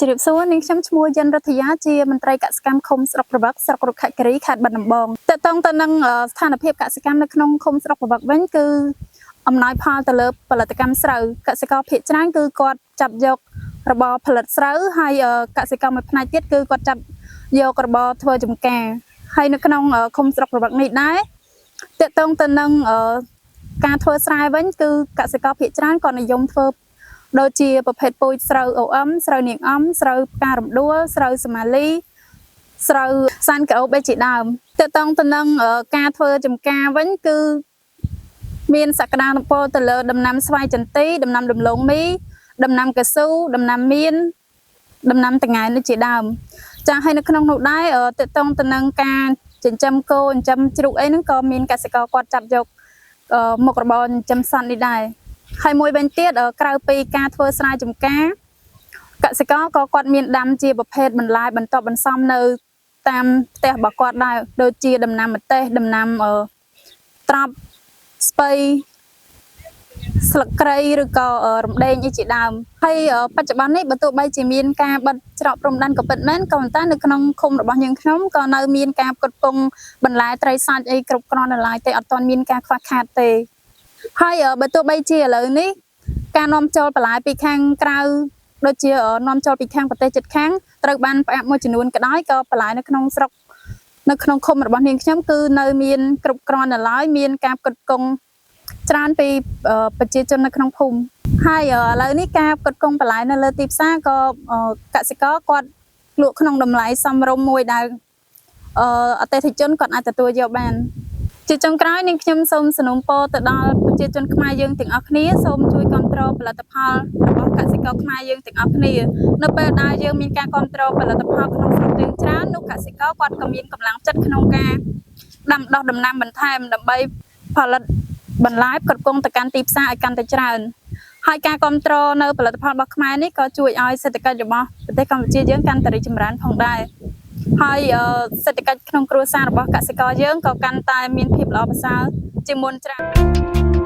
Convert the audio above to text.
ជម្រាបសួរនាងខ្ញុំឈ្មោះយិនរដ្ឋយាជាមន្ត្រីកសិកម្មឃុំស្រុកប្រវត្តិស្រុករុក្ខគិរីខេត្តបាត់ដំបងតើតើទៅនឹងស្ថានភាពកសិកម្មនៅក្នុងឃុំស្រុកប្រវត្តិវិញគឺអំណោយផលទៅលើផលិតកម្មស្រូវកសិករភាគច្រើនគឺគាត់ចាប់យករបរផលិតស្រូវហើយកសិករមួយផ្នែកទៀតគឺគាត់ចាប់យករបរធ្វើចម្ការហើយនៅក្នុងឃុំស្រុកប្រវត្តិនេះដែរតើតើទៅនឹងការធ្វើស្រែវិញគឺកសិករភាគច្រើនគាត់និយមធ្វើដូចជាប្រភេទពូជស្រូវ OM ស្រូវនាងអំស្រូវផ្ការំដួលស្រូវសូម៉ាលីស្រូវសាន់កាអូបជាដើមតើតើទៅនឹងការធ្វើចម្ការវិញគឺមានសក្តានុពលទៅលើដំណាំស្វាយចន្ទីដំណាំដំឡូងមីដំណាំកៅស៊ូដំណាំមៀនដំណាំតង្កែនេះជាដើមចាហើយនៅក្នុងនោះដែរតើតើទៅនឹងការចិញ្ចឹមគោចិញ្ចឹមជ្រូកអីហ្នឹងក៏មានកសិករគាត់ចាប់យកមុខរបរចិញ្ចឹមសត្វនេះដែរហើយមួយវិញទៀតក្រៅពីការធ្វើស្រែចម្ការកសិករក៏គាត់មានដាំជាប្រភេទបន្លែបន្តបន្សំនៅតាមផ្ទះរបស់គាត់ដែរដូចជាដំណាំម្ទេសដំណាំត្រប់ស្ពៃស្លឹកគ្រៃឬក៏រំដេងអីជាដើមហើយបច្ចុប្បន្ននេះបើទោះបីជាមានការបិទច្រកព្រំដែនក៏ពិតមែនក៏ប៉ុន្តែនៅក្នុងឃុំរបស់យើងខ្ញុំក៏នៅមានការផ្គត់ផ្គង់បន្លែត្រីសាច់អីគ្រប់គ្រាន់នៅឡើយទេអត់ទាន់មានការខ្វះខាតទេហើយបើទោះបីជាឥឡូវនេះការនាំចូលបន្លែពីខាងក្រៅដូចជានាំចូលពីខាងប្រទេសជិតខាងត្រូវបានផ្អាកមួយចំនួនក៏ដោយក៏បន្លែនៅក្នុងស្រុកនៅក្នុងឃុំរបស់នាងខ្ញុំគឺនៅមានគ្រប់គ្រាន់នៅឡើយមានការផ្គត់ផ្គង់ច្រើនពីប្រជាជននៅក្នុងភូមិហើយឥឡូវនេះការផ្គត់ផ្គង់បន្លែនៅលើទីផ្សារក៏កសិករគាត់លក់ក្នុងតម្លៃសមរម្យមួយដែលអតិថិជនគាត់អាចទទួលយកបានជាចុងក្រោយនាងខ្ញុំសូមសនំពរទៅដល់ប្រជាជនខ្មែរយើងទាំងអស់គ្នាសូមជួយគ្រប់គ្រងផលិតផលរបស់កសិករខ្មែរយើងទាំងអស់គ្នានៅពេលដែលយើងមានការគ្រប់គ្រងផលិតផលក្នុងស្រុកយើងច្រើននោះកសិករគាត់ក៏មានកម្លាំងចិត្តក្នុងការដាំដុះដំណាំបន្ថែមដើម្បីផលិតបន្លែផ្គត់ផ្គង់ទៅកាន់ទីផ្សារឲ្យកាន់តែច្រើនហើយការគ្រប់គ្រងនៅផលិតផលរបស់ខ្មែរនេះក៏ជួយឲ្យសេដ្ឋកិច្ចរបស់ប្រទេសកម្ពុជាយើងកាន់តែរីកចម្រើនផងដែរហើយសេដ្ឋកិច្ចក្នុងគ្រួសាររបស់កសិករយើងក៏កាន់តែមានភាពល្អប្រសើរជាងមុនច្រើន